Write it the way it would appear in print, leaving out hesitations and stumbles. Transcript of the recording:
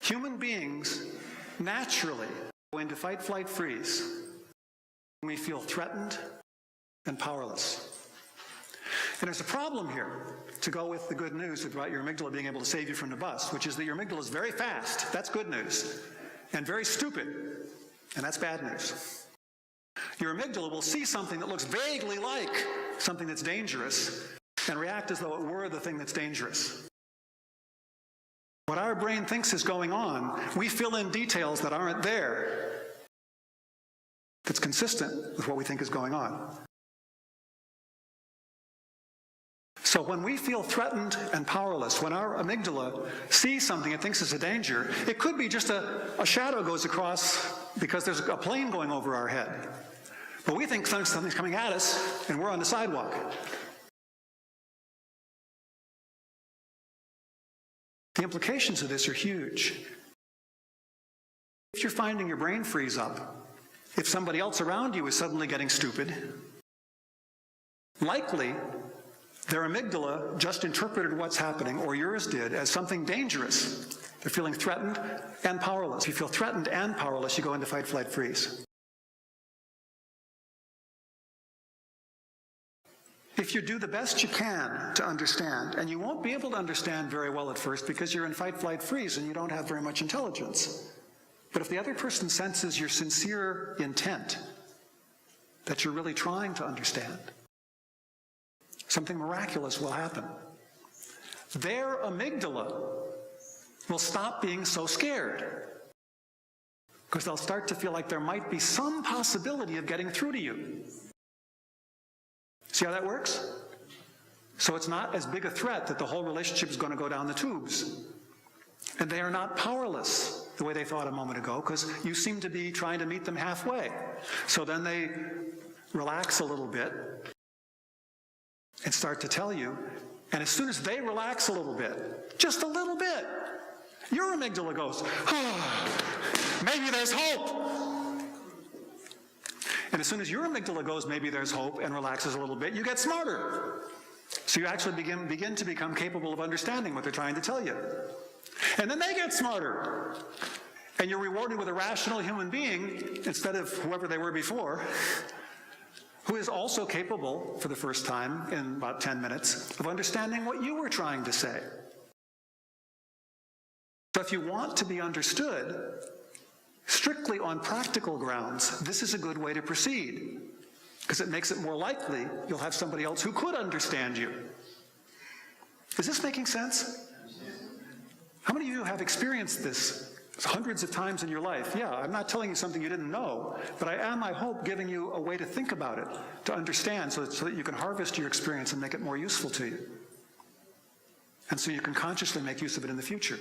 Human beings naturally go into fight, flight, freeze when we feel threatened and powerless. And there's a problem here, to go with the good news about your amygdala being able to save you from the bus, which is that your amygdala is very fast, that's good news, and very stupid, and that's bad news. Your amygdala will see something that looks vaguely like something that's dangerous and react as though it were the thing that's dangerous. What our brain thinks is going on, we fill in details that aren't there, that's consistent with what we think is going on. So when we feel threatened and powerless, when our amygdala sees something it thinks is a danger, it could be just a shadow goes across because there's a plane going over our head. But we think something's coming at us and we're on the sidewalk. The implications of this are huge. If you're finding your brain freeze up, if somebody else around you is suddenly getting stupid, likely their amygdala just interpreted what's happening, or yours did, as something dangerous. They're feeling threatened and powerless. If you feel threatened and powerless, you go into fight, flight, freeze. If you do the best you can to understand, and you won't be able to understand very well at first because you're in fight, flight, freeze and you don't have very much intelligence. But if the other person senses your sincere intent, that you're really trying to understand, something miraculous will happen. Their amygdala will stop being so scared because they'll start to feel like there might be some possibility of getting through to you. See how that works? So it's not as big a threat that the whole relationship is going to go down the tubes. And they are not powerless the way they thought a moment ago, because you seem to be trying to meet them halfway. So then they relax a little bit and start to tell you, and as soon as they relax a little bit, just a little bit, your amygdala goes, oh, maybe there's hope. And as soon as your amygdala goes, maybe there's hope, and relaxes a little bit, you get smarter. So you actually begin to become capable of understanding what they're trying to tell you. And then they get smarter. And you're rewarded with a rational human being instead of whoever they were before, who is also capable, for the first time in about 10 minutes, of understanding what you were trying to say. So if you want to be understood, strictly on practical grounds, this is a good way to proceed, because it makes it more likely you'll have somebody else who could understand you. Is this making sense? How many of you have experienced this hundreds of times in your life? Yeah, I'm not telling you something you didn't know, but I am, I hope, giving you a way to think about it, to understand, so that you can harvest your experience and make it more useful to you. And so you can consciously make use of it in the future.